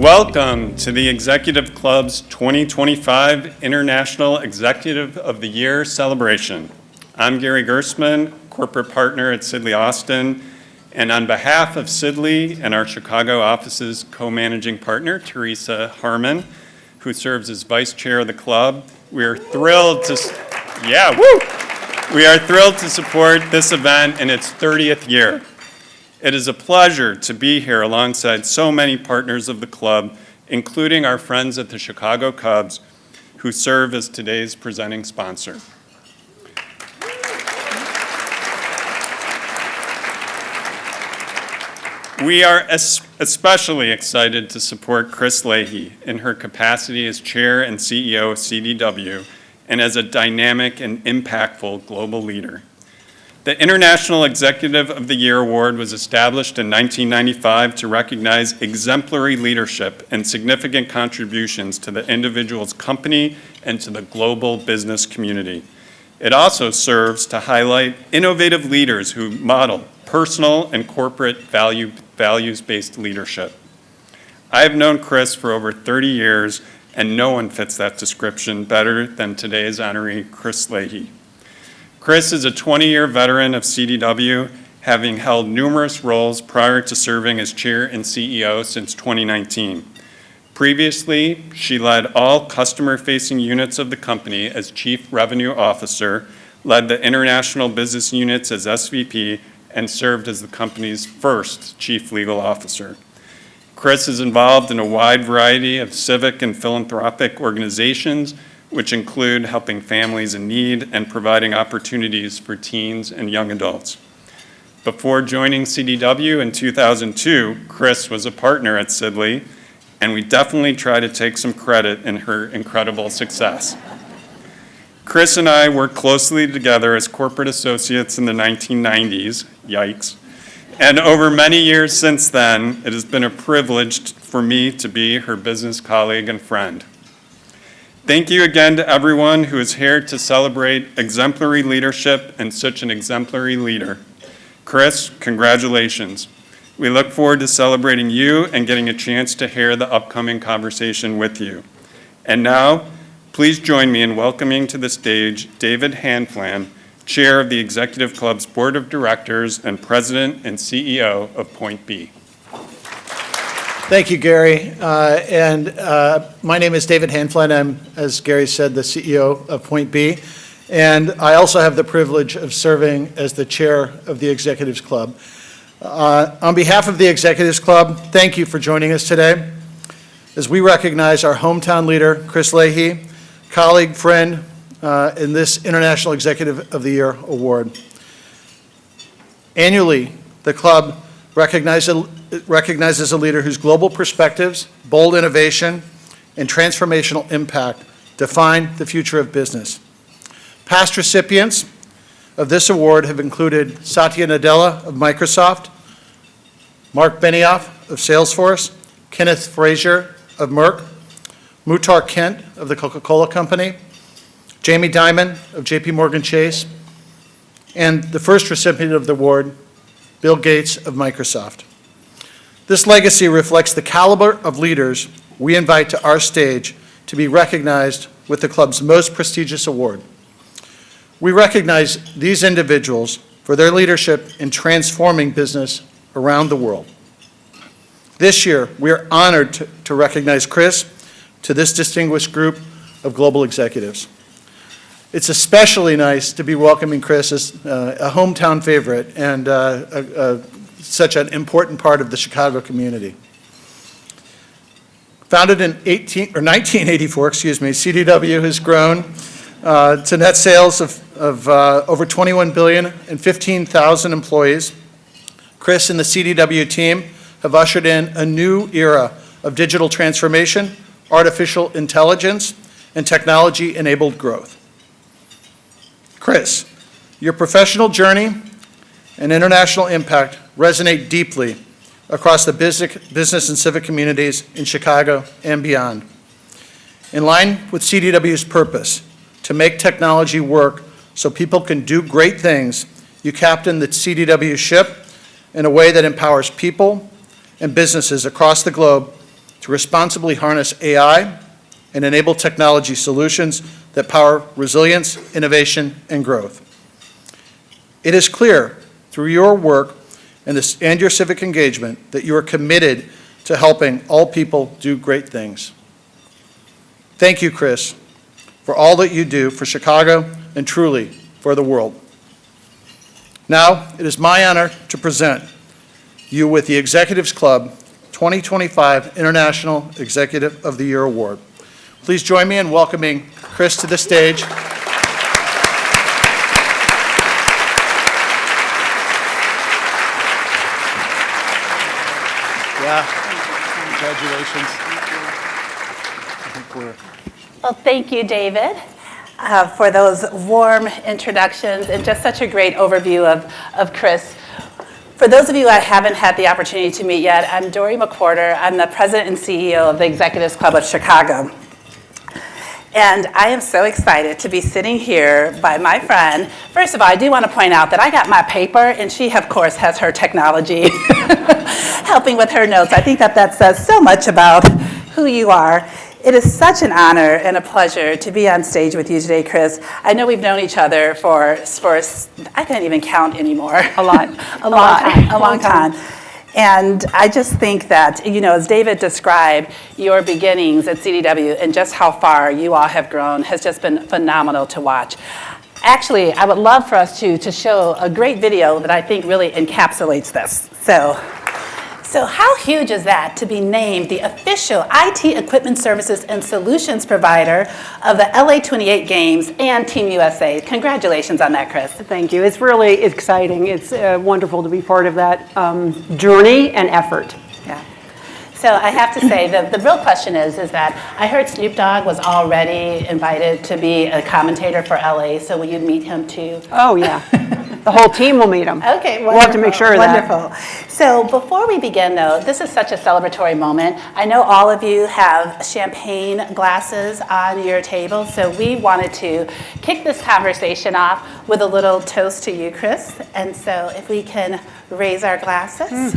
Welcome to the Executive Club's 2025 International Executive of the Year celebration. I'm Gary Gersman, corporate partner at Sidley Austin, and on behalf of Sidley and our Chicago office's co-managing partner, Teresa Harmon, who serves as vice chair of the club, we are thrilled to support this event in its 30th year. It is a pleasure to be here alongside so many partners of the club, including our friends at the Chicago Cubs, who serve as today's presenting sponsor. We are especially excited to support Chris Leahy in her capacity as chair and CEO of CDW and as a dynamic and impactful global leader. The International Executive of the Year Award was established in 1995 to recognize exemplary leadership and significant contributions to the individual's company and to the global business community. It also serves to highlight innovative leaders who model personal and corporate values-based leadership. I have known Chris for over 30 years, and no one fits that description better than today's honoree, Chris Leahy. Chris is a 20-year veteran of CDW, having held numerous roles prior to serving as chair and CEO since 2019. Previously, she led all customer-facing units of the company as Chief Revenue Officer, led the international business units as SVP, and served as the company's first Chief Legal Officer. Chris is involved in a wide variety of civic and philanthropic organizations, which include helping families in need and providing opportunities for teens and young adults. Before joining CDW in 2002, Chris was a partner at Sidley, and we definitely try to take some credit in her incredible success. Chris and I worked closely together as corporate associates in the 1990s, yikes, and over many years since then, it has been a privilege for me to be her business colleague and friend. Thank you again to everyone who is here to celebrate exemplary leadership and such an exemplary leader. Chris, congratulations. We look forward to celebrating you and getting a chance to hear the upcoming conversation with you. And now, please join me in welcoming to the stage David Hanflam, Chair of the Executive Club's Board of Directors and President and CEO of Point B. Thank you, Gary. My name is David Hanflam. I'm, as Gary said, the CEO of Point B. And I also have the privilege of serving as the chair of the Executives Club. On behalf of the Executives Club, thank you for joining us today as we recognize our hometown leader, Chris Leahy, colleague, friend, in this International Executive of the Year Award. Annually, the club recognizes a leader whose global perspectives, bold innovation, and transformational impact define the future of business. Past recipients of this award have included Satya Nadella of Microsoft, Mark Benioff of Salesforce, Kenneth Frazier of Merck, Muhtar Kent of the Coca-Cola Company, Jamie Dimon of JP Morgan Chase, and the first recipient of the award, Bill Gates of Microsoft. This legacy reflects the caliber of leaders we invite to our stage to be recognized with the club's most prestigious award. We recognize these individuals for their leadership in transforming business around the world. This year, we are honored to recognize Chris to this distinguished group of global executives. It's especially nice to be welcoming Chris as a hometown favorite and such an important part of the Chicago community. Founded in 1984, CDW has grown to net sales of over $21 billion and 15,000 employees. Chris and the CDW team have ushered in a new era of digital transformation, artificial intelligence, and technology-enabled growth. Chris, your professional journey and international impact resonate deeply across the business and civic communities in Chicago and beyond. In line with CDW's purpose to make technology work so people can do great things, you captain the CDW ship in a way that empowers people and businesses across the globe to responsibly harness AI and enable technology solutions that power resilience, innovation, and growth. It is clear through your work and your civic engagement that you are committed to helping all people do great things. Thank you, Chris, for all that you do for Chicago and truly for the world. Now, it is my honor to present you with the Executives Club 2025 International Executive of the Year Award. Please join me in welcoming Chris to the stage. Yeah, congratulations. Well, thank you, David, for those warm introductions and just such a great overview of Chris. For those of you I haven't had the opportunity to meet yet, I'm Dory McWhorter. I'm the president and CEO of the Executives Club of Chicago. And I am so excited to be sitting here by my friend. First of all, I do want to point out that I got my paper, and she, of course, has her technology helping with her notes. I think that says so much about who you are. It is such an honor and a pleasure to be on stage with you today, Chris. I know we've known each other for I can't even count anymore. A lot. A long time. And I just think that, as David described, your beginnings at CDW and just how far you all have grown has just been phenomenal to watch. Actually, I would love for us to show a great video that I think really encapsulates this. So how huge is that to be named the official IT equipment services and solutions provider of the LA 28 Games and Team USA? Congratulations on that, Chris. Thank you. It's really exciting. It's wonderful to be part of that journey and effort. Yeah. So I have to say, the real question is that I heard Snoop Dogg was already invited to be a commentator for LA, so will you meet him too? Oh, yeah. The whole team will meet him. Okay, wonderful. We'll have to make sure of that. Wonderful. So before we begin, though, this is such a celebratory moment. I know all of you have champagne glasses on your table, so we wanted to kick this conversation off with a little toast to you, Chris. And so if we can raise our glasses.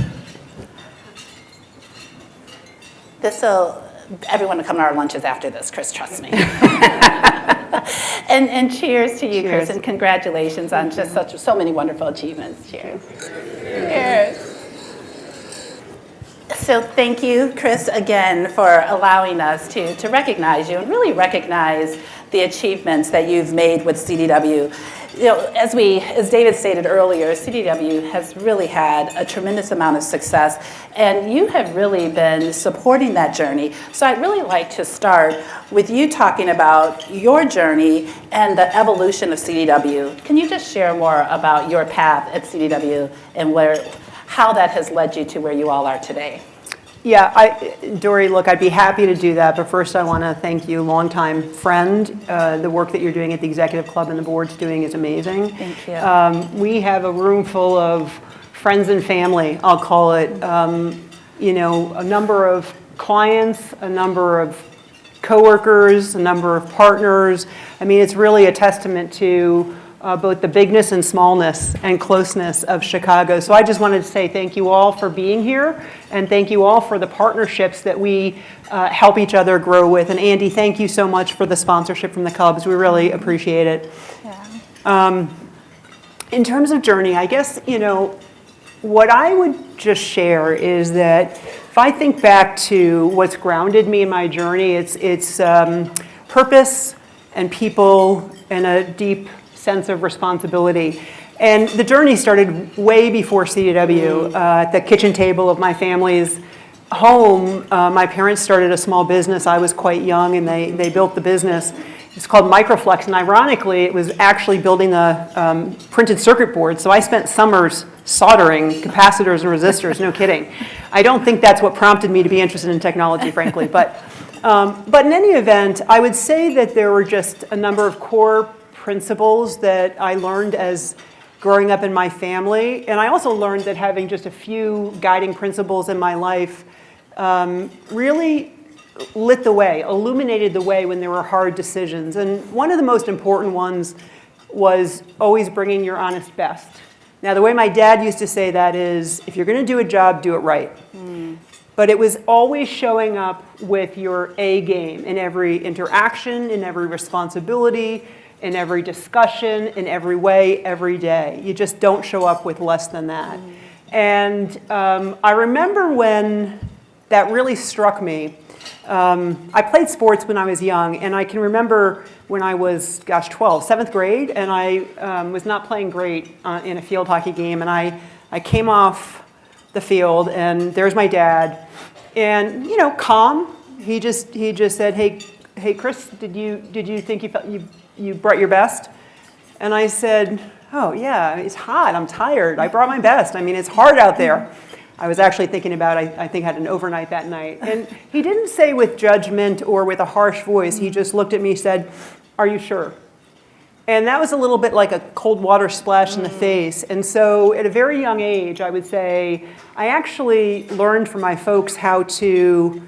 Everyone will come to our lunches after this, Chris, trust me. and cheers to you, cheers. Chris, and congratulations on just so many wonderful achievements. Cheers. Cheers. So thank you, Chris, again, for allowing us to recognize you and really recognize the achievements that you've made with CDW. As David stated earlier, CDW has really had a tremendous amount of success, and you have really been supporting that journey. So I'd really like to start with you talking about your journey and the evolution of CDW. Can you just share more about your path at CDW and how that has led you to where you all are today? Yeah, Dory, look, I'd be happy to do that, but first I want to thank you, longtime friend. The work that you're doing at the Executive Club and the board's doing is amazing. Thank you. We have a room full of friends and family, I'll call it. A number of clients, a number of coworkers, a number of partners. I mean, it's really a testament to both the bigness and smallness and closeness of Chicago. So I just wanted to say thank you all for being here, and thank you all for the partnerships that we help each other grow with. And Andy, thank you so much for the sponsorship from the Cubs. We really appreciate it. Yeah. In terms of journey, I guess, what I would just share is that if I think back to what's grounded me in my journey, it's purpose and people and a deep sense of responsibility. And the journey started way before CDW. At the kitchen table of my family's home, my parents started a small business. I was quite young, and they built the business. It's called Microflex, and ironically, it was actually building a printed circuit board. So I spent summers soldering capacitors and resistors, no kidding. I don't think that's what prompted me to be interested in technology, frankly. But in any event, I would say that there were just a number of core principles that I learned as growing up in my family. And I also learned that having just a few guiding principles in my life really lit the way, illuminated the way when there were hard decisions. And one of the most important ones was always bringing your honest best. Now, the way my dad used to say that is, if you're going to do a job, do it right. but it was always showing up with your A game in every interaction, in every responsibility, in every discussion, in every way, every day. You just don't show up with less than that. And I remember when that really struck me. I played sports when I was young, and I can remember when I was, 12, 7th grade, and I was not playing great in a field hockey game, and I came off the field, and there's my dad, and calm. He just said, "Hey, Chris, did you think you brought your best?" And I said, "Oh yeah, it's hot. I'm tired. I brought my best. I mean, it's hard out there." I was actually thinking about, I think I had an overnight that night. And he didn't say with judgment or with a harsh voice. He just looked at me and said, "Are you sure?" And that was a little bit like a cold water splash in the face. And so at a very young age, I would say, I actually learned from my folks how to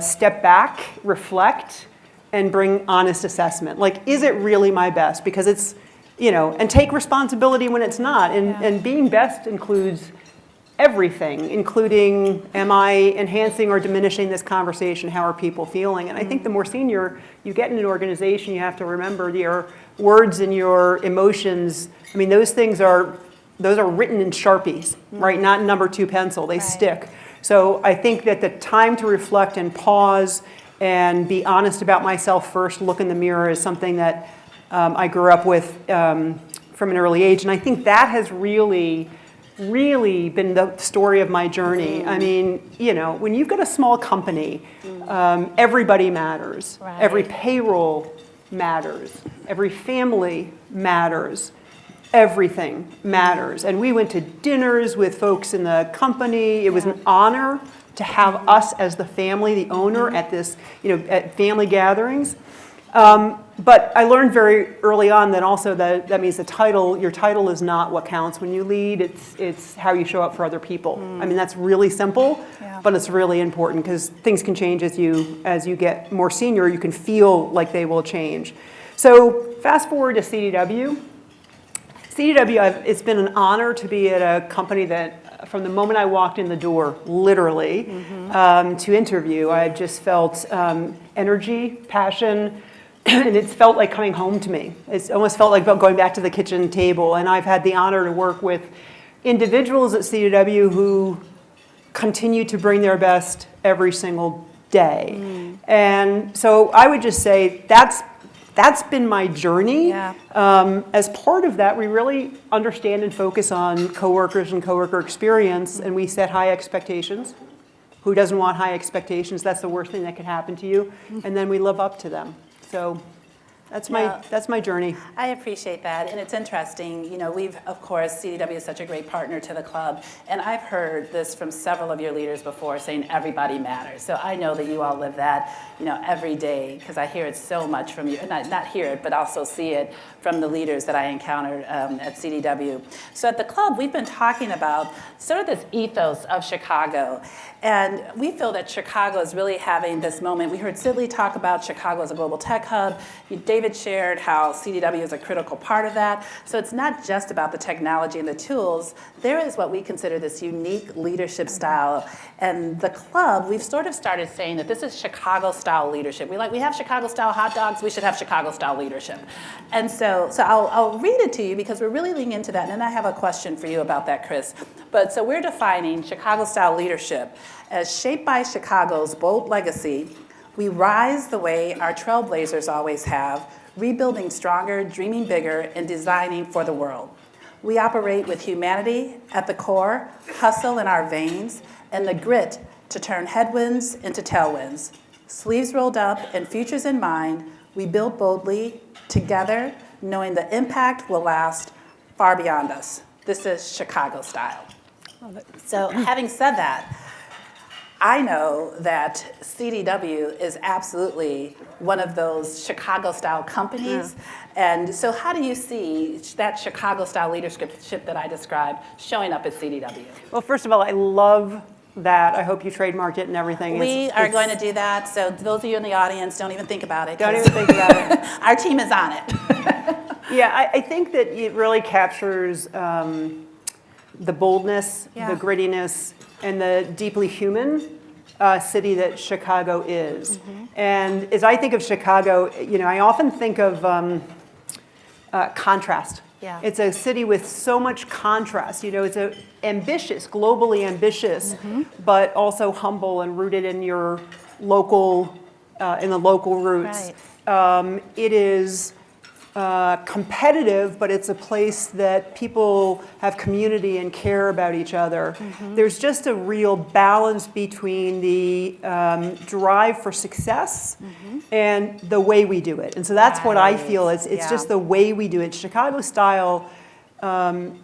step back, reflect, and bring honest assessment. Like, is it really my best? Because it's, and take responsibility when it's not. And being best includes everything, including, am I enhancing or diminishing this conversation? How are people feeling? And I think the more senior you get in an organization, you have to remember your words and your emotions. I mean, those are written in Sharpies, right? Not in number 2 pencil. They stick. So I think that the time to reflect and pause and be honest about myself first, look in the mirror, is something that I grew up with from an early age. And I think that has really been the story of my journey. I mean, when you've got a small company, everybody matters. Right. Every payroll matters. Every family matters. Everything matters. And we went to dinners with folks in the company. It was an honor to have us as the family, the owner, at this, at family gatherings. But I learned very early on that also that means your title is not what counts when you lead. It's how you show up for other people. I mean, that's really simple, but it's really important because things can change as you get more senior. You can feel like they will change. So fast forward to CDW. CDW, it's been an honor to be at a company that, from the moment I walked in the door, literally, to interview, I just felt energy, passion. And it's felt like coming home to me. It's almost felt like going back to the kitchen table. And I've had the honor to work with individuals at CDW who continue to bring their best every single day. And so I would just say that's been my journey. As part of that, we really understand and focus on coworkers and coworker experience, and we set high expectations. Who doesn't want high expectations? That's the worst thing that could happen to you. And then we live up to them. So that's my journey. I appreciate that, and it's interesting. We've, of course, CDW is such a great partner to the club, and I've heard this from several of your leaders before, saying everybody matters. So I know that you all live that, every day, because I hear it so much from you. Not hear it, but also see it from the leaders that I encountered at CDW. So at the club, we've been talking about sort of this ethos of Chicago. And we feel that Chicago is really having this moment. We heard Sidley talk about Chicago as a global tech hub. David shared how CDW is a critical part of that. So it's not just about the technology and the tools. There is what we consider this unique leadership style. And the club, we've sort of started saying that this is Chicago-style leadership. We have Chicago-style hot dogs. We should have Chicago-style leadership. And so I'll read it to you because we're really leaning into that. And then I have a question for you about that, Chris. But so we're defining Chicago-style leadership as shaped by Chicago's bold legacy. We rise the way our trailblazers always have, rebuilding stronger, dreaming bigger, and designing for the world. We operate with humanity at the core, hustle in our veins, and the grit to turn headwinds into tailwinds. Sleeves rolled up and futures in mind, we build boldly, together, knowing the impact will last far beyond us. This is Chicago style. So having said that, I know that CDW is absolutely one of those Chicago-style companies. And so how do you see that Chicago-style leadership that I described showing up at CDW? Well, first of all, I love that. I hope you trademarked it and everything. We are going to do that. So those of you in the audience, don't even think about it. Don't even think about it. Our team is on it. Yeah, I think that it really captures the boldness, the grittiness, and the deeply human city that Chicago is. And as I think of Chicago, I often think of contrast. Yeah. It's a city with so much contrast. It's ambitious, globally ambitious, but also humble and rooted in your local, in the local roots. Right. It is competitive, but it's a place that people have community and care about each other. There's just a real balance between the drive for success and the way we do it. And so that's what I feel. It's just the way we do it. Chicago style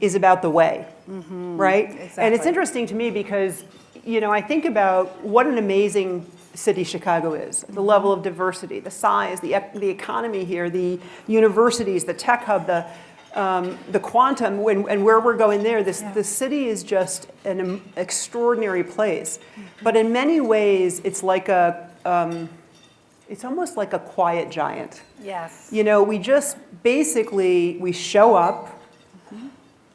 is about the way, right? Exactly. And it's interesting to me because, I think about what an amazing city Chicago is, the level of diversity, the size, the economy here, the universities, the tech hub, the quantum, and where we're going there. The city is just an extraordinary place. But in many ways, it's like it's almost like a quiet giant. Yes. We just we show up,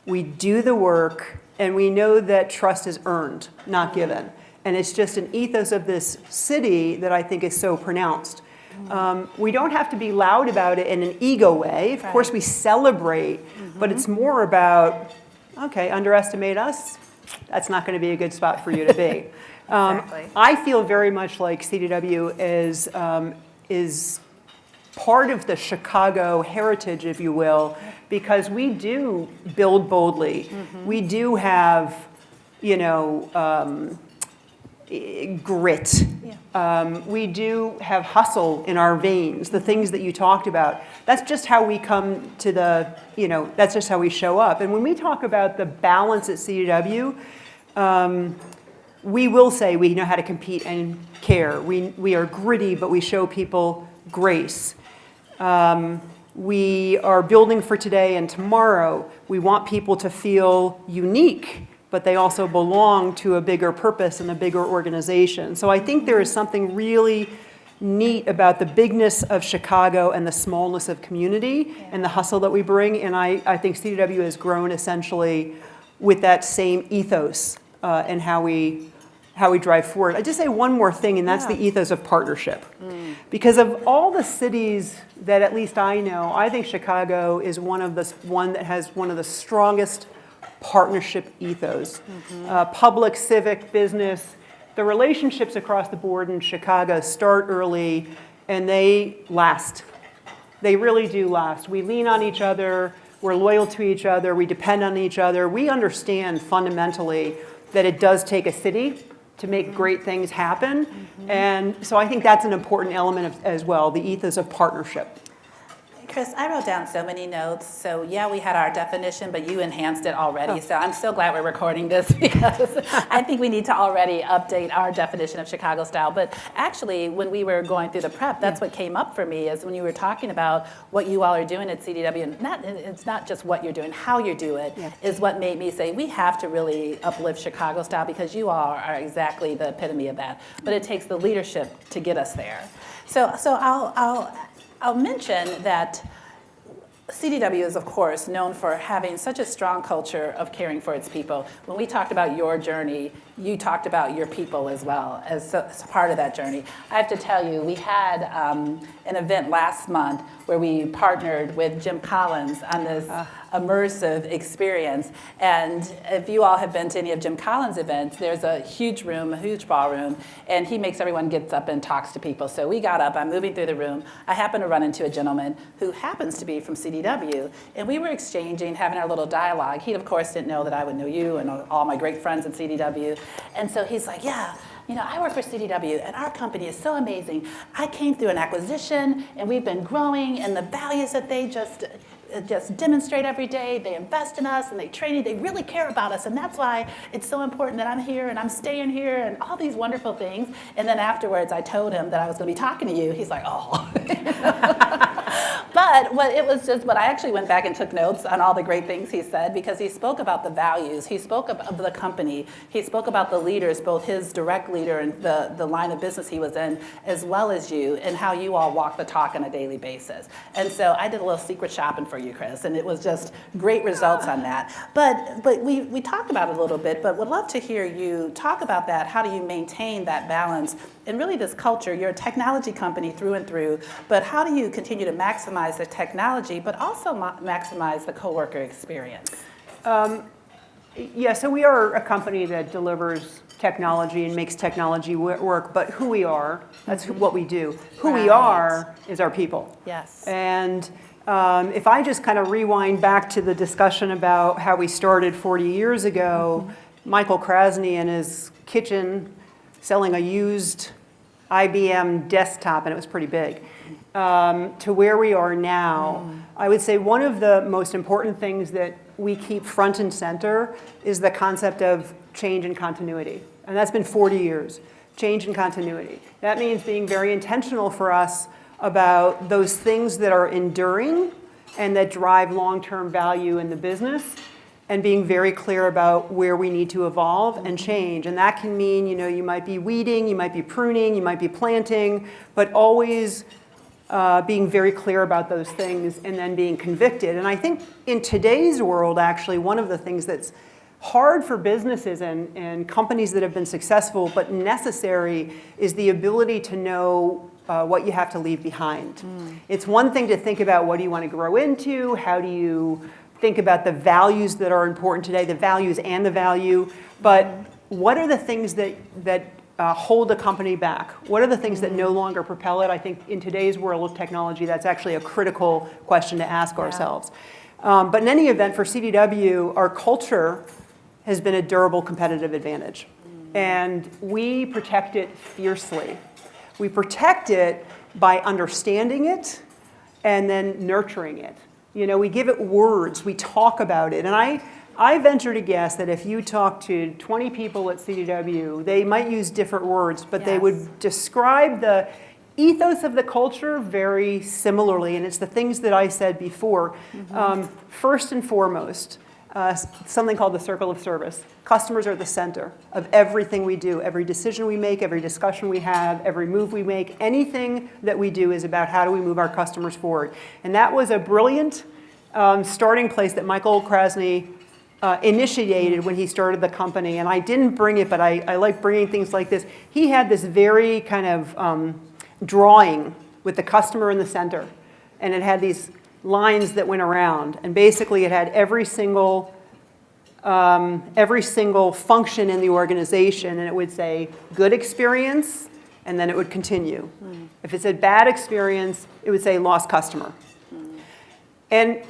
we do the work, and we know that trust is earned, not given. And it's just an ethos of this city that I think is so pronounced. We don't have to be loud about it in an ego way. Of course, we celebrate, but it's more about, okay, underestimate us, that's not going to be a good spot for you to be. Exactly. I feel very much like CDW is part of the Chicago heritage, if you will, because we do build boldly. We do have, grit. We do have hustle in our veins, the things that you talked about. That's just how we come to that's just how we show up. And when we talk about the balance at CDW, we will say we know how to compete and care. We are gritty, but we show people grace. We are building for today and tomorrow. We want people to feel unique, but they also belong to a bigger purpose and a bigger organization. So I think there is something really neat about the bigness of Chicago and the smallness of community and the hustle that we bring. And I think CDW has grown essentially with that same ethos and how we drive forward. I just say one more thing, and that's the ethos of partnership. Because of all the cities that at least I know, I think Chicago is one that has one of the strongest partnership ethos. Public, civic, business, the relationships across the board in Chicago start early and they last. They really do last. We lean on each other, we're loyal to each other, we depend on each other. We understand fundamentally that it does take a city to make great things happen. And so I think that's an important element as well, the ethos of partnership. Chris, I wrote down so many notes. So yeah, we had our definition, but you enhanced it already. So I'm so glad we're recording this because I think we need to already update our definition of Chicago style. But actually, when we were going through the prep, that's what came up for me is when you were talking about what you all are doing at CDW. And it's not just what you're doing, how you do it is what made me say we have to really uplift Chicago style because you all are exactly the epitome of that. But it takes the leadership to get us there. So I'll mention that CDW is, of course, known for having such a strong culture of caring for its people. When we talked about your journey, you talked about your people as well as part of that journey. I have to tell you, we had an event last month where we partnered with Jim Collins on this immersive experience. And if you all have been to any of Jim Collins' events, there's a huge room, a huge ballroom, and he makes everyone gets up and talks to people. So we got up, I'm moving through the room. I happen to run into a gentleman who happens to be from CDW, and we were exchanging, having our little dialogue. He, of course, didn't know that I would know you and all my great friends at CDW. And so he's like, yeah, I work for CDW, and our company is so amazing. I came through an acquisition, and we've been growing, and the values that they just demonstrate every day, they invest in us, and they train, they really care about us, and that's why it's so important that I'm here, and I'm staying here, and all these wonderful things. And then afterwards, I told him that I was going to be talking to you. He's like, oh. But But what I actually went back and took notes on all the great things he said, because he spoke about the values, he spoke of the company, he spoke about the leaders, both his direct leader and the line of business he was in, as well as you, and how you all walk the talk on a daily basis. And so I did a little secret shopping for you, Chris, and it was just great results on that. But we talked about it a little bit, but would love to hear you talk about that. How do you maintain that balance? And really this culture, you're a technology company through and through, but how do you continue to maximize the technology, but also maximize the coworker experience? Yeah, so we are a company that delivers technology and makes technology work, but who we are, that's what we do. Who we are is our people. Yes. And if I just kind of rewind back to the discussion about how we started 40 years ago, Michael Krasny in his kitchen selling a used IBM desktop, and it was pretty big, to where we are now, I would say one of the most important things that we keep front and center is the concept of change and continuity. And that's been 40 years, change and continuity. That means being very intentional for us about those things that are enduring and that drive long-term value in the business, and being very clear about where we need to evolve and change. And that can mean, you might be weeding, you might be pruning, you might be planting, but always being very clear about those things and then being convicted. And I think in today's world, actually, one of the things that's hard for businesses and companies that have been successful but necessary is the ability to know what you have to leave behind. It's one thing to think about what do you want to grow into, how do you think about the values that are important today, the values and the value, but what are the things that hold a company back? What are the things that no longer propel it? I think in today's world of technology, that's actually a critical question to ask ourselves. But in any event, for CDW, our culture has been a durable competitive advantage. And we protect it fiercely. We protect it by understanding it and then nurturing it. We give it words, we talk about it. And I venture to guess that if you talk to 20 people at CDW, they might use different words, but they would describe the ethos of the culture very similarly. And it's the things that I said before. First and foremost, something called the circle of service. Customers are at the center of everything we do. Every decision we make, every discussion we have, every move we make, anything that we do is about how do we move our customers forward. And that was a brilliant starting place that Michael Krasny initiated when he started the company. And I didn't bring it, but I like bringing things like this. He had this very kind of drawing with the customer in the center. And it had these lines that went around. And basically it had every single function in the organization. And it would say good experience, and then it would continue. If it said bad experience, it would say lost customer. And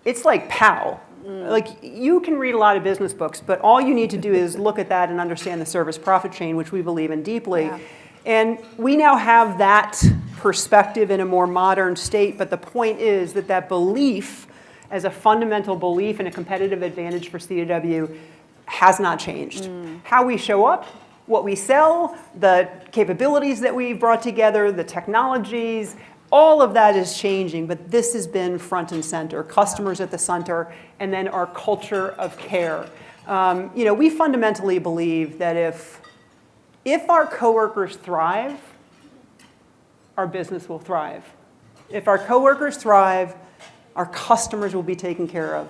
it's like POW. Like, you can read a lot of business books, but all you need to do is look at that and understand the service profit chain, which we believe in deeply. Yeah. And we now have that perspective in a more modern state, but the point is that that belief, as a fundamental belief and a competitive advantage for CDW, has not changed. How we show up, what we sell, the capabilities that we've brought together, the technologies, all of that is changing, but this has been front and center, customers at the center, and then our culture of care. We fundamentally believe that if our coworkers thrive, our business will thrive. If our coworkers thrive, our customers will be taken care of.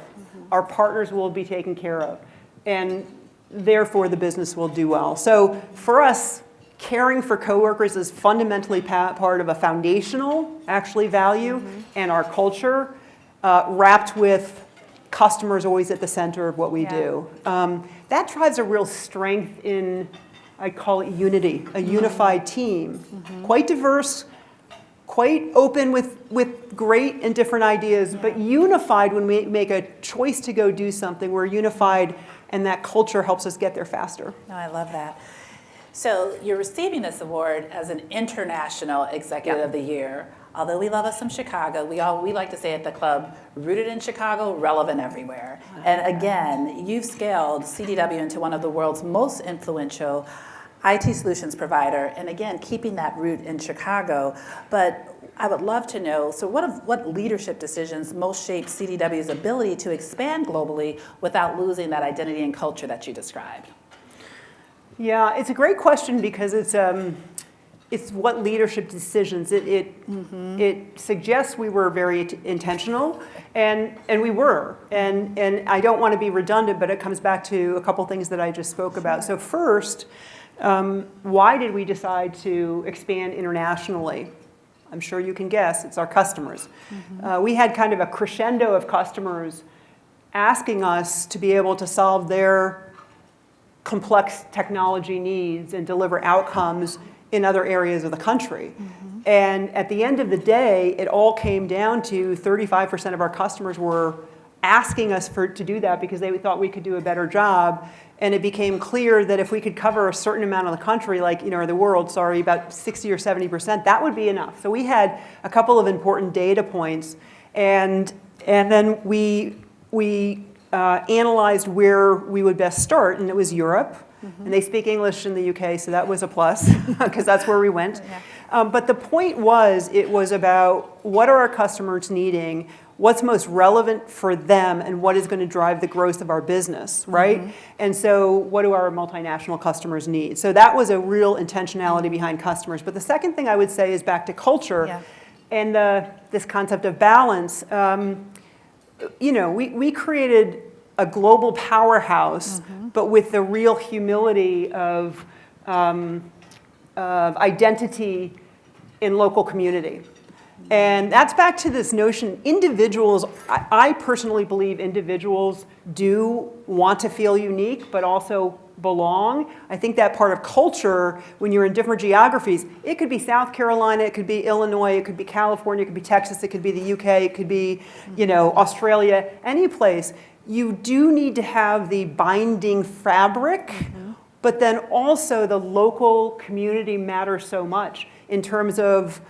Our partners will be taken care of. And therefore, the business will do well. So for us, caring for coworkers is fundamentally part of a foundational, actually, value and our culture, wrapped with customers always at the center of what we do. That drives a real strength in, I call it unity, a unified team. Quite diverse, quite open with great and different ideas, but unified when we make a choice to go do something. We're unified, and that culture helps us get there faster. No, I love that. So you're receiving this award as an International Executive of the Year. Although we love us some Chicago, we like to say at the club, rooted in Chicago, relevant everywhere. And again, you've scaled CDW into one of the world's most influential IT solutions provider, and again, keeping that root in Chicago. But I would love to know, so what leadership decisions most shape CDW's ability to expand globally without losing that identity and culture that you described? Yeah, it's a great question because it's what leadership decisions. It suggests we were very intentional, and we were. And I don't want to be redundant, but it comes back to a couple things that I just spoke about. So first, why did we decide to expand internationally? I'm sure you can guess, it's our customers. We had kind of a crescendo of customers asking us to be able to solve their complex technology needs and deliver outcomes in other areas of the country. And at the end of the day, it all came down to 35% of our customers were asking us to do that because they thought we could do a better job. And it became clear that if we could cover a certain amount of the country, like, or the world, sorry, about 60 or 70%, that would be enough. So we had a couple of important data points. And then we analyzed where we would best start, and it was Europe. And they speak English in the UK, so that was a plus, because that's where we went. But the point was, it was about what are our customers needing, what's most relevant for them, and what is going to drive the growth of our business, right? And so what do our multinational customers need? So that was a real intentionality behind customers. But the second thing I would say is back to culture and this concept of balance. We created a global powerhouse, but with the real humility of identity in local community. And that's back to this notion, individuals, I personally believe individuals do want to feel unique, but also belong. I think that part of culture, when you're in different geographies, it could be South Carolina, it could be Illinois, it could be California, it could be Texas, it could be the UK, it could be, Australia, any place. You do need to have the binding fabric, but then also the local community matters so much in terms of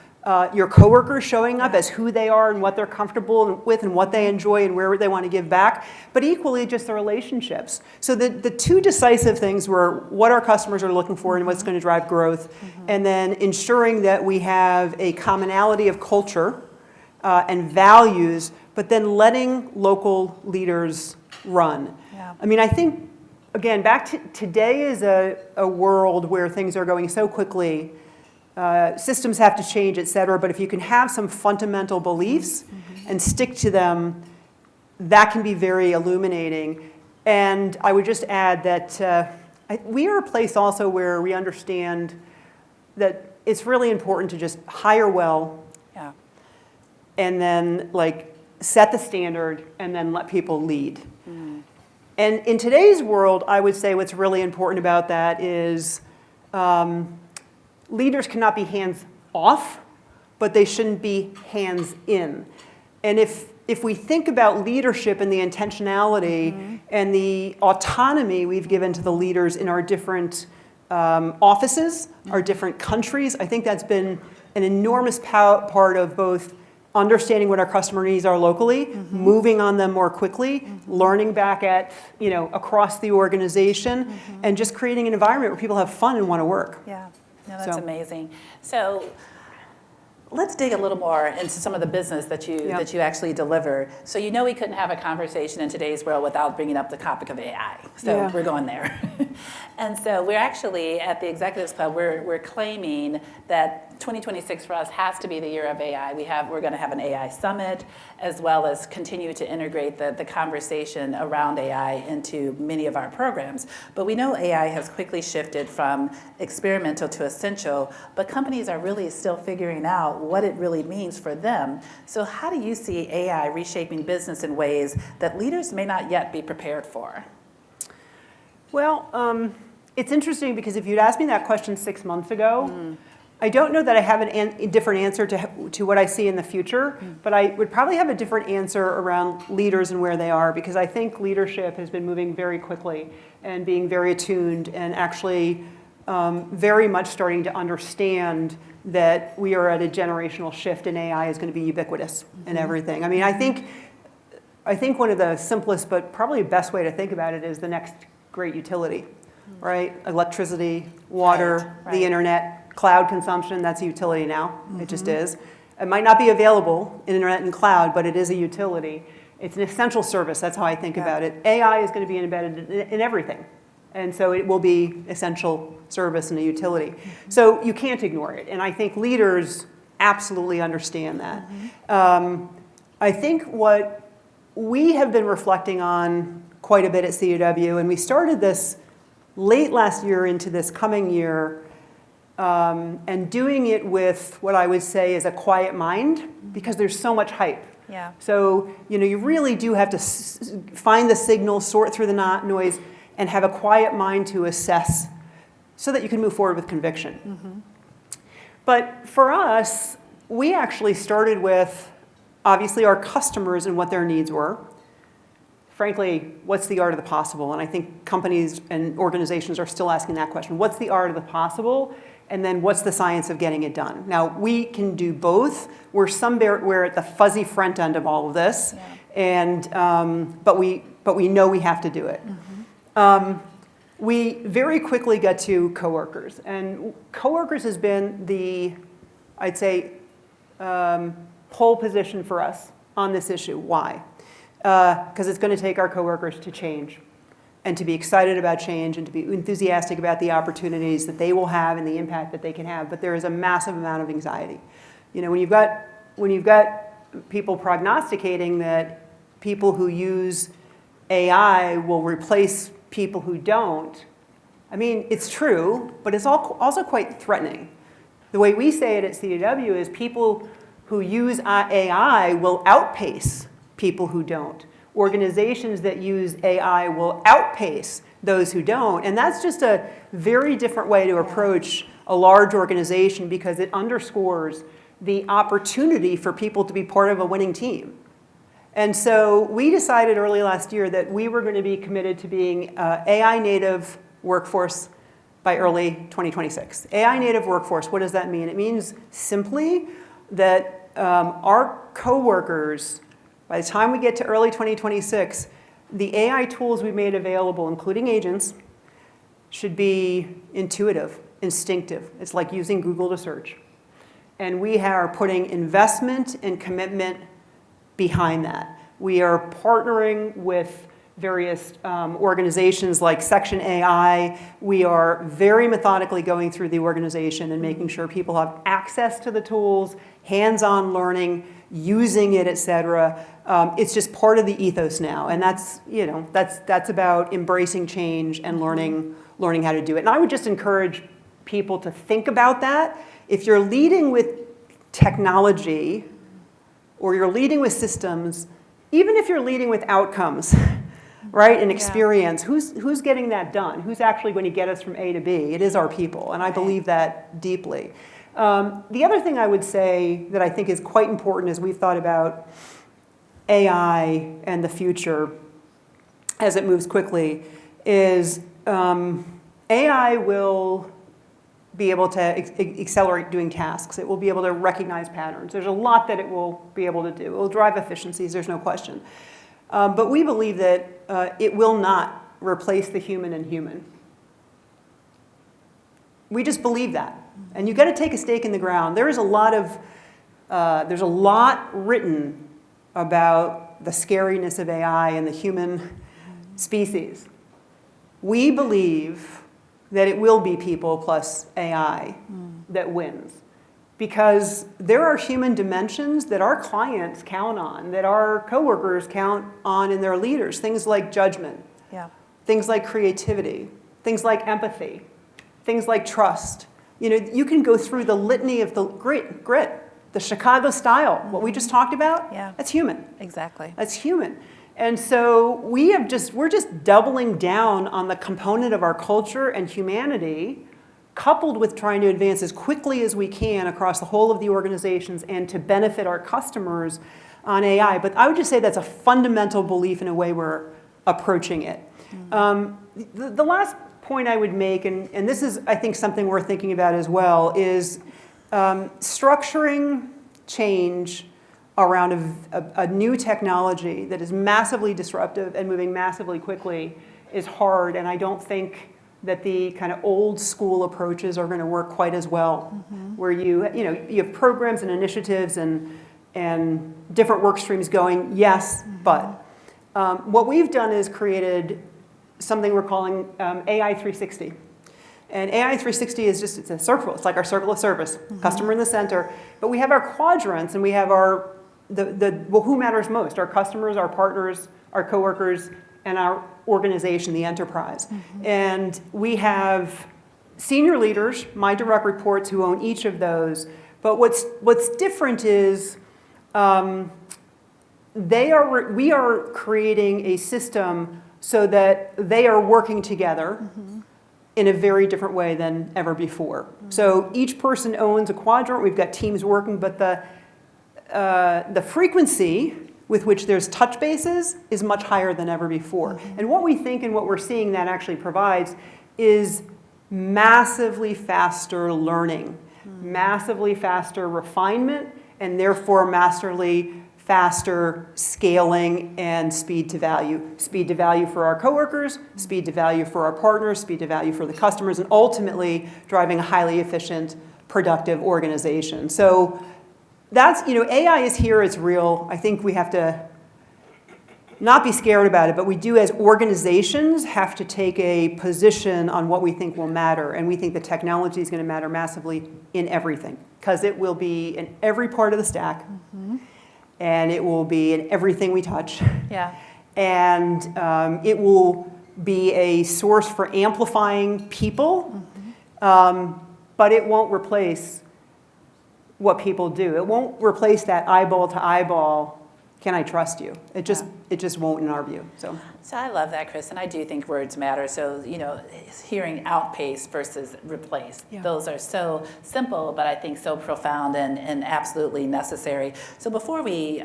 your coworkers showing up as who they are and what they're comfortable with and what they enjoy and where they want to give back, but equally just the relationships. So the two decisive things were what our customers are looking for and what's going to drive growth, and then ensuring that we have a commonality of culture and values, but then letting local leaders run. I mean, I think, again, back to today is a world where things are going so quickly. Systems have to change, et cetera, but if you can have some fundamental beliefs and stick to them, that can be very illuminating. And I would just add that we are a place also where we understand that it's really important to just hire well, and then set the standard, and then let people lead. And in today's world, I would say what's really important about that is leaders cannot be hands off, but they shouldn't be hands in. And if we think about leadership and the intentionality and the autonomy we've given to the leaders in our different offices, our different countries, I think that's been an enormous part of both understanding what our customer needs are locally, moving on them more quickly, learning back at, across the organization, and just creating an environment where people have fun and want to work. Yeah, no, that's amazing. So let's dig a little more into some of the business that you actually deliver. So we couldn't have a conversation in today's world without bringing up the topic of AI. So we're going there. And so we're actually, at the Executives Club, we're claiming that 2026 for us has to be the year of AI. We're going to have an AI summit, as well as continue to integrate the conversation around AI into many of our programs. But we know AI has quickly shifted from experimental to essential, but companies are really still figuring out what it really means for them. So how do you see AI reshaping business in ways that leaders may not yet be prepared for? Well, it's interesting because if you'd asked me that question 6 months ago, I don't know that I have a different answer to what I see in the future, but I would probably have a different answer around leaders and where they are, because I think leadership has been moving very quickly and being very attuned and actually very much starting to understand that we are at a generational shift and AI is going to be ubiquitous in everything. I mean, I think one of the simplest but probably best way to think about it is the next great utility. right? Electricity, water, Right. the internet, cloud consumption, that's a utility now. It just is. It might not be available, internet and cloud, but it is a utility. It's an essential service, that's how I think about it. AI is going to be embedded in everything. And so it will be essential service and a utility. So you can't ignore it. And I think leaders absolutely understand that. I think what we have been reflecting on quite a bit at CDW, and we started this late last year into this coming year, and doing it with what I would say is a quiet mind, because there's so much hype. Yeah. So, you really do have to find the signal, sort through the noise, and have a quiet mind to assess so that you can move forward with conviction. But for us, we actually started with, obviously, our customers and what their needs were. Frankly, what's the art of the possible? And I think companies and organizations are still asking that question. What's the art of the possible? And then what's the science of getting it done? Now, we can do both. We're at the fuzzy front end of all of this. But we know we have to do it. We very quickly got to coworkers. And coworkers has been the, I'd say, pole position for us on this issue. Why? Because it's going to take our coworkers to change and to be excited about change and to be enthusiastic about the opportunities that they will have and the impact that they can have. But there is a massive amount of anxiety. When you've got people prognosticating that people who use AI will replace people who don't, I mean, it's true, but it's also quite threatening. The way we say it at CDW is people who use AI will outpace people who don't. Organizations that use AI will outpace those who don't. And that's just a very different way to approach a large organization, because it underscores the opportunity for people to be part of a winning team. And so we decided early last year that we were going to be committed to being AI native workforce by early 2026. AI native workforce, what does that mean? It means simply that our coworkers, by the time we get to early 2026, the AI tools we made available, including agents, should be intuitive, instinctive. It's like using Google to search. And we are putting investment and commitment behind that. We are partnering with various organizations like Section AI. We are very methodically going through the organization and making sure people have access to the tools, hands-on learning, using it, et cetera. It's just part of the ethos now. And that's about embracing change and learning how to do it. And I would just encourage people to think about that. If you're leading with technology or you're leading with systems, even if you're leading with outcomes, right, and experience, who's getting that done? Who's actually going to get us from A to B? It is our people, and I believe that deeply. The other thing I would say that I think is quite important as we've thought about AI and the future as it moves quickly is AI will be able to accelerate doing tasks. It will be able to recognize patterns. There's a lot that it will be able to do. It will drive efficiencies, there's no question. But we believe that it will not replace the human and human. We just believe that. And you've got to take a stake in the ground. There's a lot written about the scariness of AI and the human species. We believe that it will be people plus AI that wins. Because there are human dimensions that our clients count on, that our coworkers count on in their leaders. Things like judgment, things like creativity, things like empathy, things like trust. You can go through the litany of the grit, the Chicago style, what we just talked about. That's human. Exactly. That's human. And so we're just doubling down on the component of our culture and humanity, coupled with trying to advance as quickly as we can across the whole of the organizations and to benefit our customers on AI. But I would just say that's a fundamental belief in a way we're approaching it. The last point I would make, and this is, I think, something we're thinking about as well, is structuring change around a new technology that is massively disruptive and moving massively quickly is hard, and I don't think that the kind of old school approaches are going to work quite as well, where you have programs and initiatives and different work streams going, yes, but. What we've done is created something we're calling AI 360. And AI 360 is just, it's a circle. It's like our circle of service, customer in the center. But we have our quadrants, and we have our, well, who matters most? Our customers, our partners, our coworkers, and our organization, the enterprise. And we have senior leaders, my direct reports, who own each of those. But what's different is we are creating a system so that they are working together in a very different way than ever before. So each person owns a quadrant. We've got teams working, but the frequency with which there's touch bases is much higher than ever before. And what we think and what we're seeing that actually provides is massively faster learning, massively faster refinement, and therefore massively faster scaling and speed to value. Speed to value for our coworkers, speed to value for our partners, speed to value for the customers, and ultimately driving a highly efficient, productive organization. So that's, AI is here, it's real. I think we have to not be scared about it, but we do as organizations have to take a position on what we think will matter. And we think the technology is going to matter massively in everything, because it will be in every part of the stack. And it will be in everything we touch. Yeah. And it will be a source for amplifying people, but it won't replace what people do. It won't replace that eyeball to eyeball, can I trust you? It just won't in our view. So I love that, Chris, and I do think words matter. So, hearing outpace versus replace, those are so simple, but I think so profound and absolutely necessary. So before we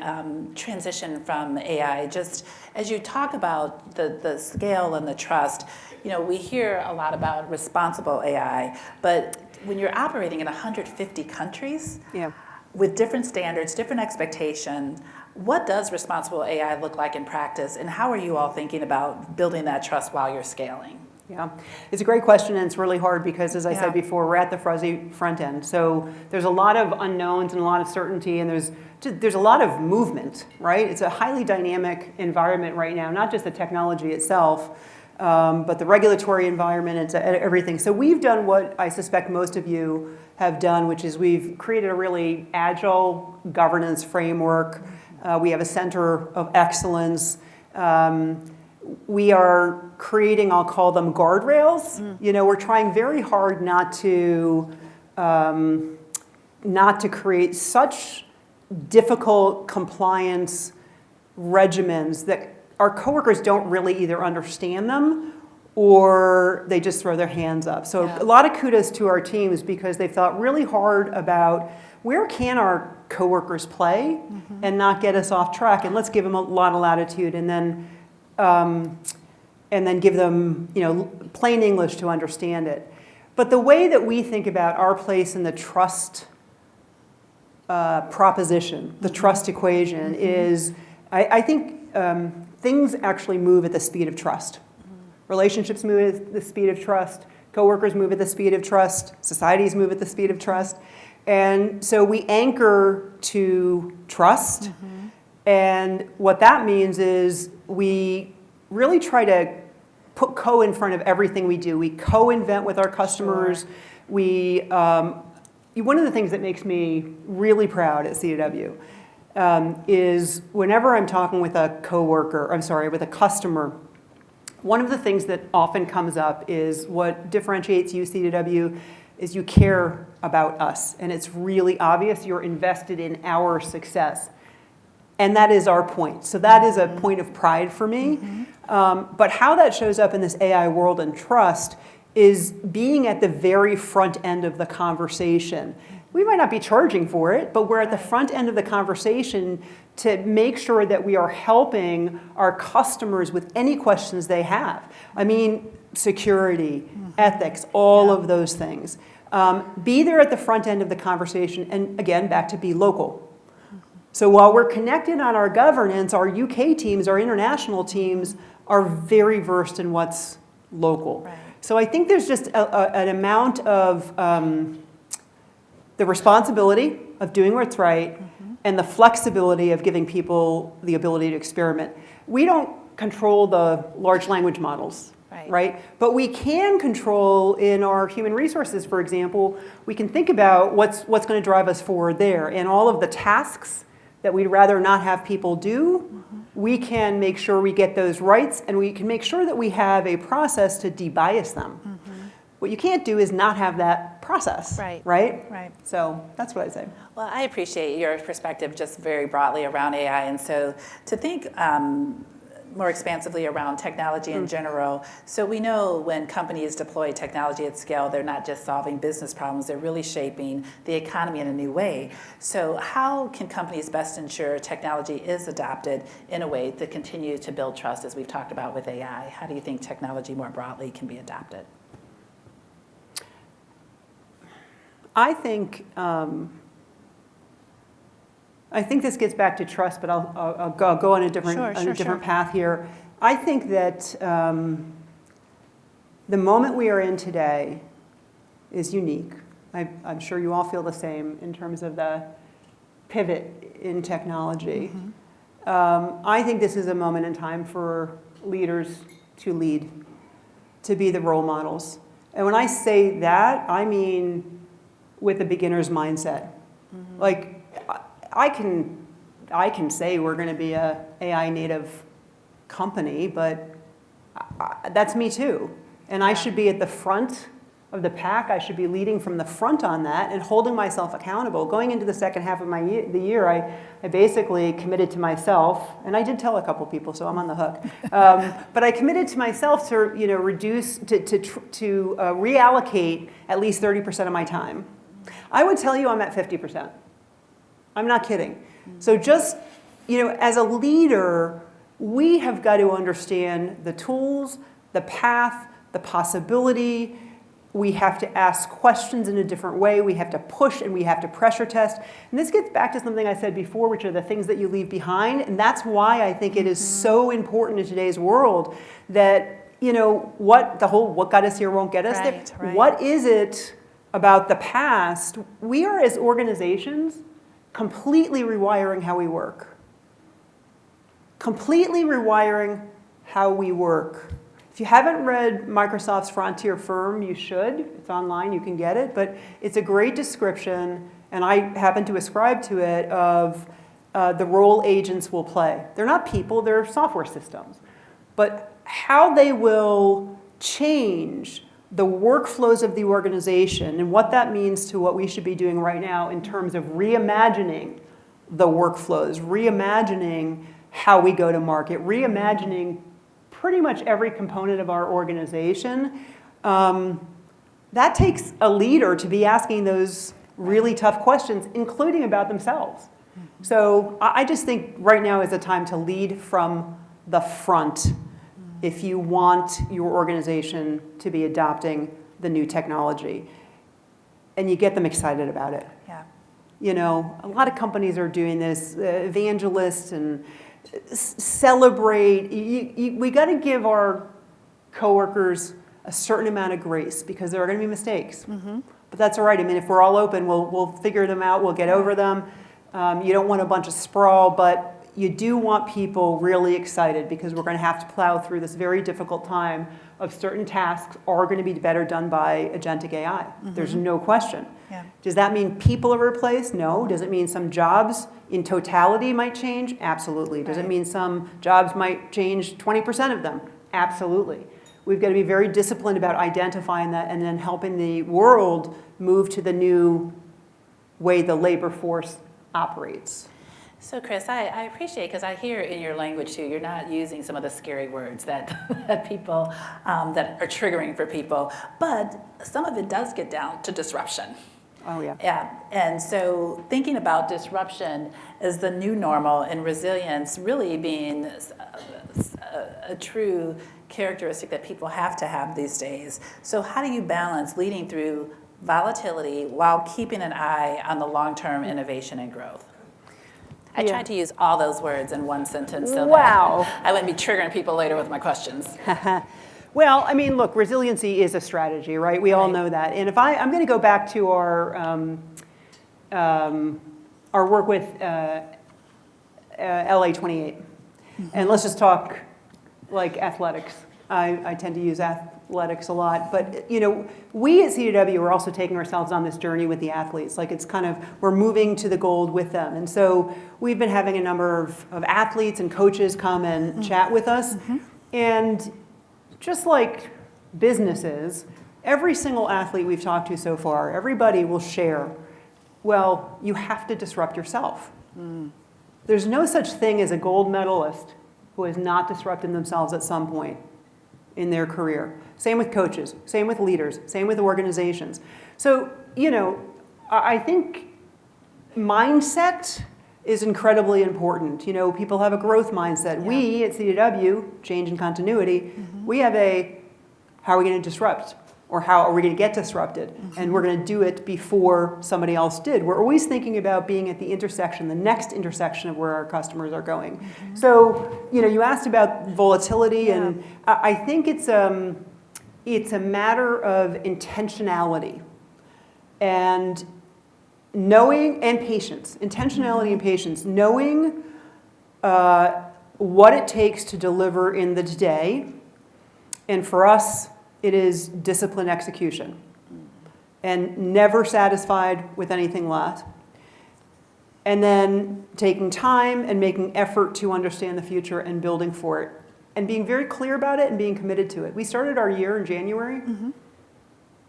transition from AI, just as you talk about the scale and the trust, we hear a lot about responsible AI, but when you're operating in 150 countries with different standards, different expectations, what does responsible AI look like in practice, and how are you all thinking about building that trust while you're scaling? Yeah, it's a great question, and it's really hard because, as I said before, we're at the fuzzy front end. So there's a lot of unknowns and a lot of certainty, and there's a lot of movement, right? It's a highly dynamic environment right now, not just the technology itself, but the regulatory environment, it's everything. So we've done what I suspect most of you have done, which is we've created a really agile governance framework. We have a center of excellence. We are creating, I'll call them guardrails. We're trying very hard not to create such difficult compliance regimens that our coworkers don't really either understand them or they just throw their hands up. So a lot of kudos to our teams because they've thought really hard about where can our coworkers play and not get us off track, and let's give them a lot of latitude, and then give them plain English to understand it. But the way that we think about our place in the trust proposition, the trust equation, is I think things actually move at the speed of trust. Relationships move at the speed of trust. Coworkers move at the speed of trust. Societies move at the speed of trust. And so we anchor to trust. And what that means is we really try to put co in front of everything we do. We co-invent with our customers. One of the things that makes me really proud at CDW is whenever I'm talking with a with a customer, one of the things that often comes up is what differentiates you, CDW, is you care about us. And it's really obvious you're invested in our success. And that is our point. So that is a point of pride for me. But how that shows up in this AI world and trust is being at the very front end of the conversation. We might not be charging for it, but we're at the front end of the conversation to make sure that we are helping our customers with any questions they have. I mean, security, ethics, all of those things. Be there at the front end of the conversation, and again, back to be local. So while we're connected on our governance, our UK teams, our international teams are very versed in what's local. So I think there's just an amount of the responsibility of doing what's right and the flexibility of giving people the ability to experiment. We don't control the large language models, right? But we can control in our human resources, for example, we can think about what's going to drive us forward there. And all of the tasks that we'd rather not have people do, we can make sure we get those rights, and we can make sure that we have a process to debias them. What you can't do is not have that process, right? So that's what I say. Well, I appreciate your perspective just very broadly around AI. And so to think more expansively around technology in general. So we know when companies deploy technology at scale, they're not just solving business problems, they're really shaping the economy in a new way. So how can companies best ensure technology is adopted in a way to continue to build trust, as we've talked about with AI? How do you think technology more broadly can be adopted? I think this gets back to trust, but I'll go on a different path here. I think that the moment we are in today is unique. I'm sure you all feel the same in terms of the pivot in technology. I think this is a moment in time for leaders to lead, to be the role models. And when I say that, I mean with a beginner's mindset. Like, I can say we're going to be a AI native company, but that's me too. And I should be at the front of the pack. I should be leading from the front on that and holding myself accountable. Going into the second half of the year, I basically committed to myself, and I did tell a couple people, so I'm on the hook. But I committed to myself to reduce, to reallocate at least 30% of my time. I would tell you I'm at 50%. I'm not kidding. So just, as a leader, we have got to understand the tools, the path, the possibility. We have to ask questions in a different way. We have to push and we have to pressure test. And this gets back to something I said before, which are the things that you leave behind. And that's why I think it is so important in today's world that, what got us here won't get us there. Right. What is it about the past? We are, as organizations, completely rewiring how we work. Completely rewiring how we work. If you haven't read Microsoft's Frontier Firm, you should. It's online, you can get it. But it's a great description, and I happen to ascribe to it, of the role agents will play. They're not people, they're software systems. But how they will change the workflows of the organization and what that means to what we should be doing right now in terms of reimagining the workflows, reimagining how we go to market, reimagining pretty much every component of our organization. That takes a leader to be asking those really tough questions, including about themselves. So I just think right now is a time to lead from the front if you want your organization to be adopting the new technology. And you get them excited about it. A lot of companies are doing this, evangelists and celebrate. We got to give our coworkers a certain amount of grace because there are going to be mistakes. But that's all right. I mean, if we're all open, we'll figure them out. We'll get over them. You don't want a bunch of sprawl, but you do want people really excited because we're going to have to plow through this very difficult time of certain tasks are going to be better done by agentic AI. There's no question. Does that mean people are replaced? No. Does it mean some jobs in totality might change? Absolutely. Does it mean some jobs might change 20% of them? Absolutely. We've got to be very disciplined about identifying that and then helping the world move to the new way the labor force operates. So Chris, I appreciate, because I hear in your language too, you're not using some of the scary words that people, that are triggering for people, but some of it does get down to disruption. Oh, yeah. Yeah, and so thinking about disruption as the new normal and resilience really being a true characteristic that people have to have these days. So how do you balance leading through volatility while keeping an eye on the long-term innovation and growth? I tried to use all those words in one sentence so that I wouldn't be triggering people later with my questions. Well, I mean, look, resiliency is a strategy, right? We all know that. And if I'm going to go back to our work with LA 28, and let's just talk like athletics. I tend to use athletics a lot, but we at CDW are also taking ourselves on this journey with the athletes. Like it's kind of, we're moving to the gold with them. And so we've been having a number of athletes and coaches come and chat with us. And just like businesses, every single athlete we've talked to so far, everybody will share, well, you have to disrupt yourself. There's no such thing as a gold medalist who has not disrupted themselves at some point in their career. Same with coaches, same with leaders, same with organizations. So, I think mindset is incredibly important. People have a growth mindset. Yeah. We at CDW, change and continuity, we have how are we going to disrupt? Or how are we going to get disrupted? And we're going to do it before somebody else did. We're always thinking about being at the intersection, the next intersection of where our customers are going. So, you asked about volatility, and I think it's a matter of intentionality and knowing, and patience. Intentionality and patience. Knowing what it takes to deliver in the today. And for us, it is disciplined execution and never satisfied with anything less. And then taking time and making effort to understand the future and building for it and being very clear about it and being committed to it. We started our year in January.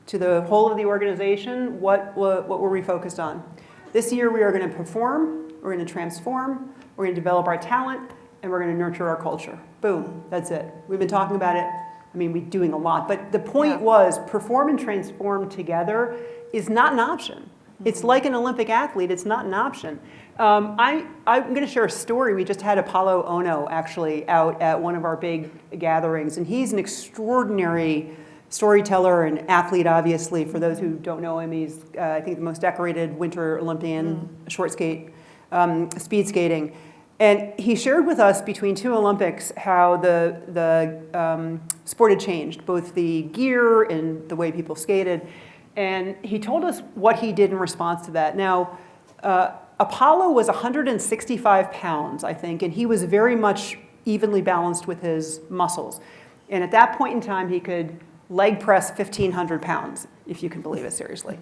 To the whole of the organization, what were we focused on? This year we are going to perform, we're going to transform, we're going to develop our talent, and we're going to nurture our culture. Boom, that's it. We've been talking about it. I mean, we're doing a lot, but the point was perform and transform together is not an option. It's like an Olympic athlete, it's not an option. I'm going to share a story. We just had Apollo Ono actually out at one of our big gatherings, and he's an extraordinary storyteller and athlete, obviously. For those who don't know him, he's, I think, the most decorated Winter Olympian, speed skating. And he shared with us between two Olympics how the sport had changed, both the gear and the way people skated. And he told us what he did in response to that. Now, Apollo was 165 pounds, I think, and he was very much evenly balanced with his muscles. And at that point in time, he could leg press 1,500 pounds, if you can believe it, seriously.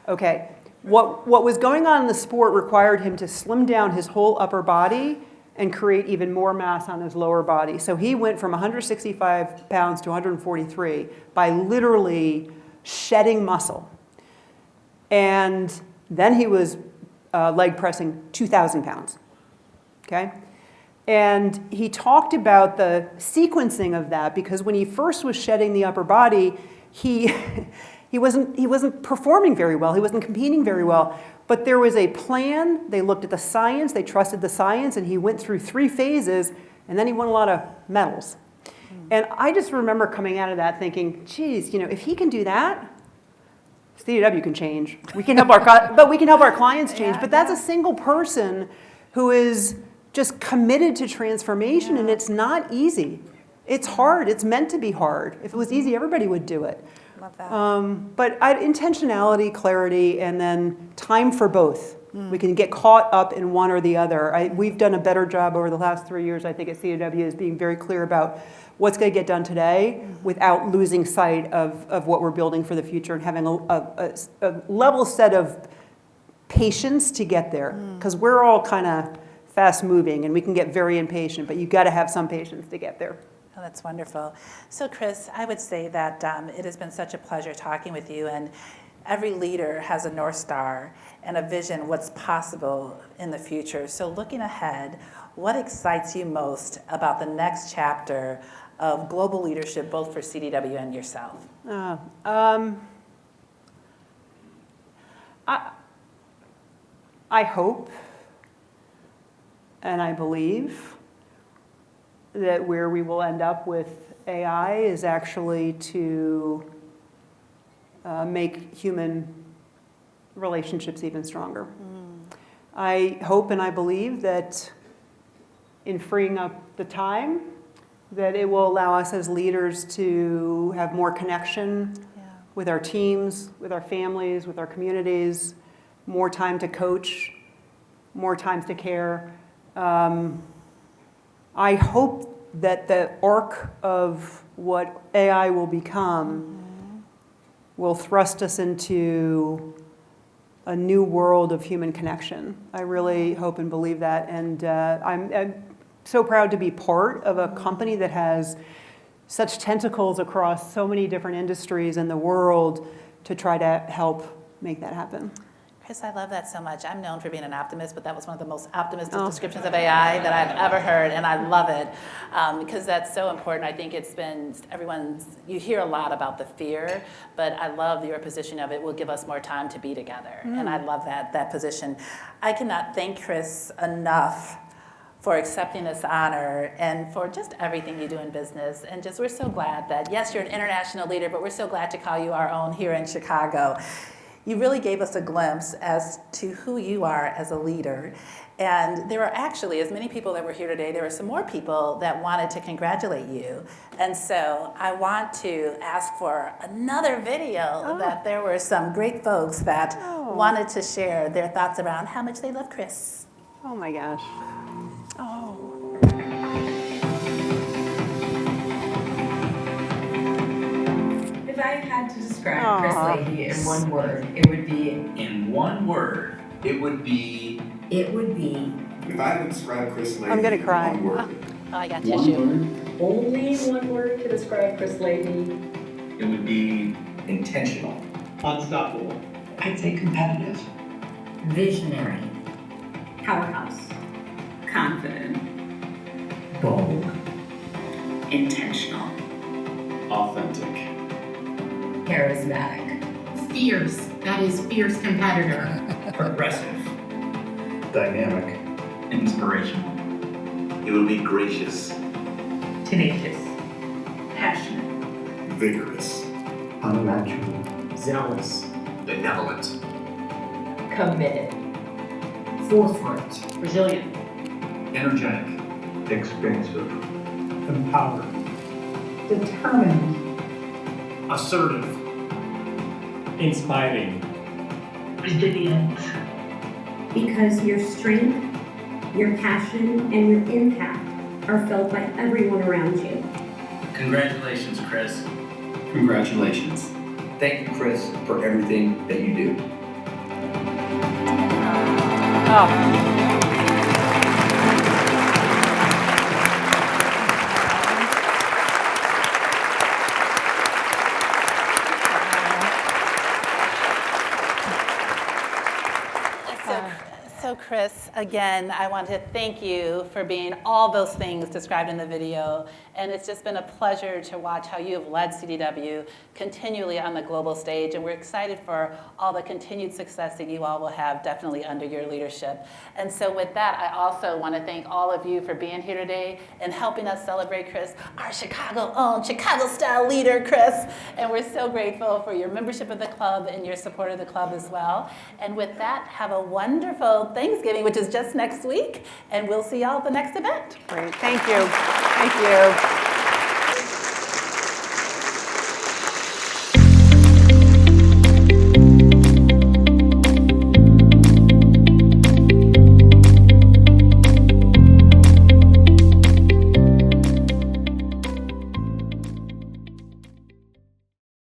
Okay. What was going on in the sport required him to slim down his whole upper body and create even more mass on his lower body. So he went from 165 pounds to 143 by literally shedding muscle. And then he was leg pressing 2,000 pounds. Okay? And he talked about the sequencing of that because when he first was shedding the upper body, he wasn't performing very well. He wasn't competing very well. But there was a plan. They looked at the science. They trusted the science. And he went through 3 phases. And then he won a lot of medals. And I just remember coming out of that thinking, geez, if he can do that, CDW can change. We can help we can help our clients change. But that's a single person who is just committed to transformation. And it's not easy. It's hard. It's meant to be hard. If it was easy, everybody would do it. Love that. But intentionality, clarity, and then time for both. We can get caught up in one or the other. We've done a better job over the last 3 years, I think, at CDW, is being very clear about what's going to get done today without losing sight of what we're building for the future and having a level set of patience to get there. Because we're all kind of fast moving and we can get very impatient, but you've got to have some patience to get there. Oh, that's wonderful. So, Chris, I would say that it has been such a pleasure talking with you, and every leader has a North Star and a vision what's possible in the future. So looking ahead, what excites you most about the next chapter of global leadership, both for CDW and yourself? I hope and I believe that where we will end up with AI is actually to make human relationships even stronger. I hope and I believe that in freeing up the time that it will allow us as leaders to have more connection with our teams, with our families, with our communities, more time to coach, more time to care. I hope that the arc of what AI will become will thrust us into a new world of human connection. I really hope and believe that, and I'm so proud to be part of a company that has such tentacles across so many different industries in the world to try to help make that happen. Chris, I love that so much. I'm known for being an optimist, but that was one of the most optimistic descriptions of AI that I've ever heard, and I love it because that's so important. I think it's been you hear a lot about the fear, but I love your position of it will give us more time to be together, and I love that position. I cannot thank Chris enough for accepting this honor and for just everything you do in business. And just we're so glad that, yes, you're an international leader, but we're so glad to call you our own here in Chicago. You really gave us a glimpse as to who you are as a leader. And there are actually, as many people that were here today, there were some more people that wanted to congratulate you. And so I want to ask for another video that there were some great folks that wanted to share their thoughts around how much they love Chris. Oh my gosh. If I had to describe Chris Leahy in one word, it would be. In one word, it would be. It would be. If I had to describe Chris Leahy I'm gonna in cry. one word, Oh, I got One tissue. word, Only one word to describe Chris Leahy. it would be intentional. Unstoppable. I'd say competitive. Visionary. Powerhouse, confident, Bold. intentional, Authentic. Charismatic. fierce, that is fierce competitor, Progressive. Dynamic. Inspirational. it would be gracious, tenacious, passionate, vigorous, Unnatural. Zealous. benevolent, Committed. Forthright. resilient, Energetic. Expansive. Empowered. Determined. Assertive. Inspiring. Resilient. Because your strength, your passion, and your impact are felt by everyone around you. Congratulations, Chris. Congratulations. Thank you, Chris, for everything that you do. So Chris, again, I want to thank you for being all those things described in the video. And it's just been a pleasure to watch how you have led CDW continually on the global stage. And we're excited for all the continued success that you all will have definitely under your leadership. And so with that, I also want to thank all of you for being here today and helping us celebrate Chris, our Chicago-owned, Chicago-style leader, Chris. And we're so grateful for your membership of the club and your support of the club as well. And with that, have a wonderful Thanksgiving, which is just next week. And we'll see y'all at the next event. Great, thank you. Thank you.